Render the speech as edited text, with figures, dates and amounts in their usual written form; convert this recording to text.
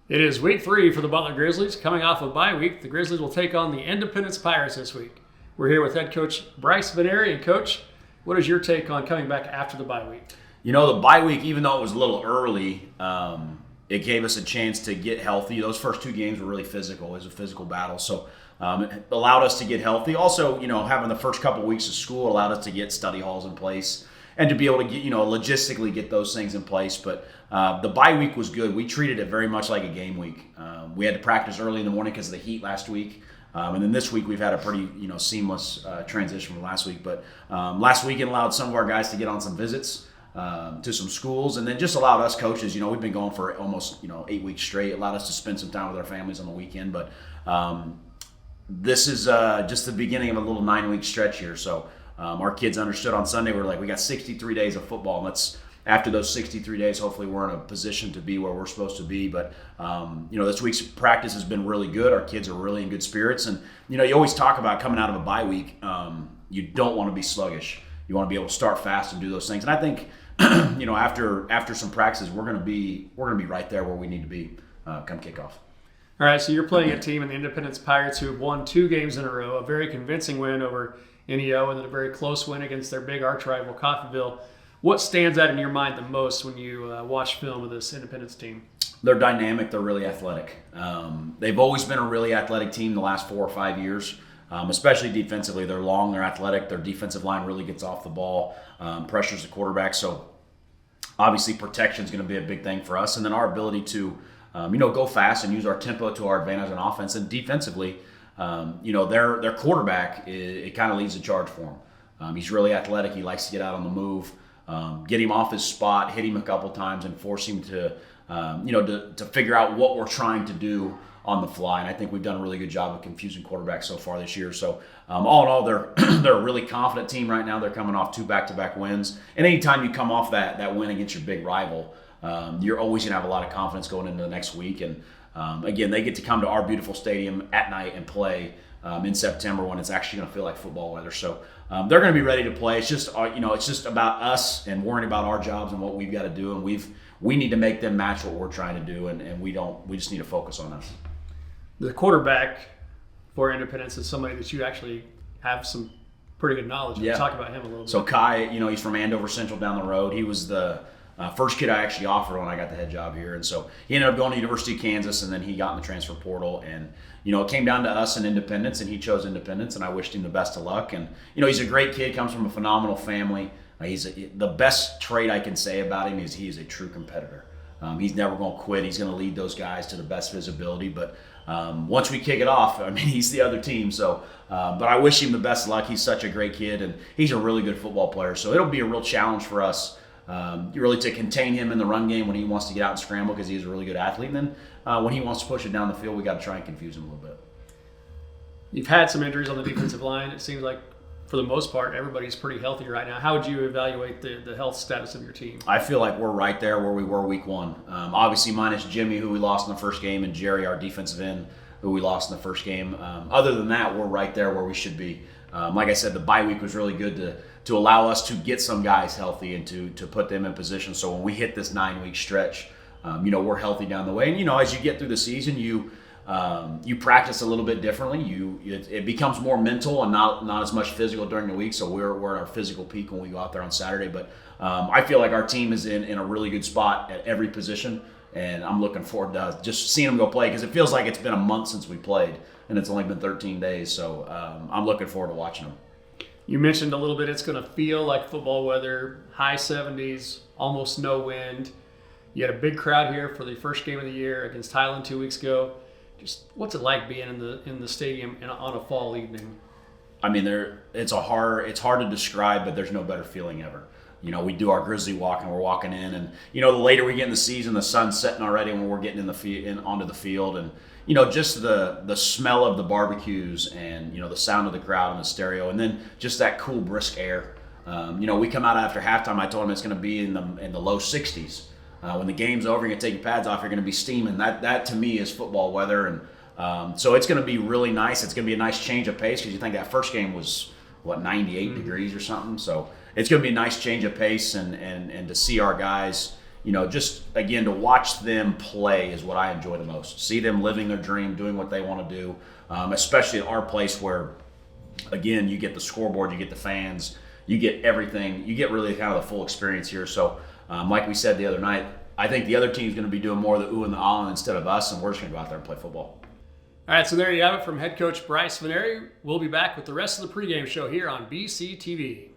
It is week 3 for the Butler Grizzlies. Coming off a bye week, the Grizzlies will take on the Independence Pirates this week. We're here with head coach Brice Vignery. And coach, what is your take on coming back after the bye week? You know, the bye week, even though it was a little early, it gave us a chance to get healthy. Those first 2 games were really physical. It was a physical battle. So it allowed us to get healthy. Also, having the first couple of weeks of school allowed us to get study halls in place and to be able to get, logistically get those things in place. But the bye week was good. We treated it very much like a game week. We had to practice early in the morning because of the heat last week. And then this week we've had a pretty, seamless transition from last week. But last weekend allowed some of our guys to get on some visits to some schools, and then just allowed us coaches, we've been going for almost, 8 weeks straight, allowed us to spend some time with our families on the weekend. But this is just the beginning of a little 9-week stretch here. So our kids understood on Sunday, we're like, we got 63 days of football, and after those 63 days, hopefully we're in a position to be where we're supposed to be. But, this week's practice has been really good. Our kids are really in good spirits. And, you always talk about coming out of a bye week, you don't want to be sluggish. You want to be able to start fast and do those things. And I think, after some practices, we're going to be right there where we need to be come kickoff. All right, so you're playing a team in the Independence Pirates who have won 2 games in a row, a very convincing win over NEO, and then a very close win against their big arch rival, Coffeyville. What stands out in your mind the most when you watch film of this Independence team? They're dynamic. They're really athletic. They've always been a really athletic team the last 4 or 5 years, especially defensively. They're long, they're athletic. Their defensive line really gets off the ball, pressures the quarterback. So obviously protection is going to be a big thing for us. And then our ability to, go fast and use our tempo to our advantage on offense. And defensively, their quarterback, it kind of leads the charge for him. He's really athletic. He likes to get out on the move. Get him off his spot, hit him a couple times, and force him to figure out what we're trying to do on the fly. And I think we've done a really good job of confusing quarterbacks so far this year. So all in all, they're a really confident team right now. They're coming off 2 back-to-back wins. And anytime you come off that win against your big rival, you're always going to have a lot of confidence going into the next week. And again, they get to come to our beautiful stadium at night and play in September when it's actually going to feel like football weather. So they're going to be ready to play. It's just it's just about us and worrying about our jobs and what we've got to do, and we need to make them match what we're trying to do, and we just need to focus on us. The quarterback for Independence is somebody that you actually have some pretty good knowledge of. Yeah. Talk about him a little bit. So Kai, he's from Andover Central down the road. He was the first kid I actually offered when I got the head job here. And so he ended up going to University of Kansas, and then he got in the transfer portal. And, it came down to us and Independence, and he chose Independence, and I wished him the best of luck. And, he's a great kid, comes from a phenomenal family. The best trait I can say about him is he is a true competitor. He's never going to quit. He's going to lead those guys to the best visibility. But once we kick it off, he's the other team. So, but I wish him the best of luck. He's such a great kid, and he's a really good football player. So it'll be a real challenge for us really to contain him in the run game when he wants to get out and scramble, because he's a really good athlete. And then when he wants to push it down the field, we got to try and confuse him a little bit. You've had some injuries on the defensive line. It seems like, for the most part, everybody's pretty healthy right now. How would you evaluate the health status of your team? I feel like we're right there where we were week 1. Obviously, minus Jimmy, who we lost in the first game, and Jerry, our defensive end, who we lost in the first game. Other than that, we're right there where we should be. Like I said, the bye week was really good to allow us to get some guys healthy and to put them in position. So when we hit this 9-week stretch, we're healthy down the way. And, as you get through the season, you practice a little bit differently. It becomes more mental and not as much physical during the week. So we're at our physical peak when we go out there on Saturday. But I feel like our team is in a really good spot at every position, and I'm looking forward to just seeing them go play, because it feels like it's been a month since we played, and it's only been 13 days. So I'm looking forward to watching them. You mentioned a little bit it's going to feel like football weather, high 70s, almost no wind. You had a big crowd here for the first game of the year against Highland 2 weeks ago. Just what's it like being in the stadium on a fall evening? It's hard to describe, but there's no better feeling ever. We do our Grizzly walk, and we're walking in, and the later we get in the season, the sun's setting already when we're getting onto the field, and just the smell of the barbecues, and the sound of the crowd and the stereo, and then just that cool brisk air. We come out after halftime. I told them it's going to be in the low 60s. When the game's over, you're going to take your pads off, you're going to be steaming. That to me is football weather. And so it's going to be really nice. It's going to be a nice change of pace, because you think that first game was, 98 degrees or something. So it's going to be a nice change of pace, and to see our guys, just again to watch them play is what I enjoy the most. See them living their dream, doing what they want to do, especially at our place where, again, you get the scoreboard, you get the fans, you get everything. You get really kind of the full experience here. So, like we said the other night, I think the other team's going to be doing more of the ooh and the ah instead of us, and we're just going to go out there and play football. All right, so there you have it from head coach Brice Vignery. We'll be back with the rest of the pregame show here on BCTV.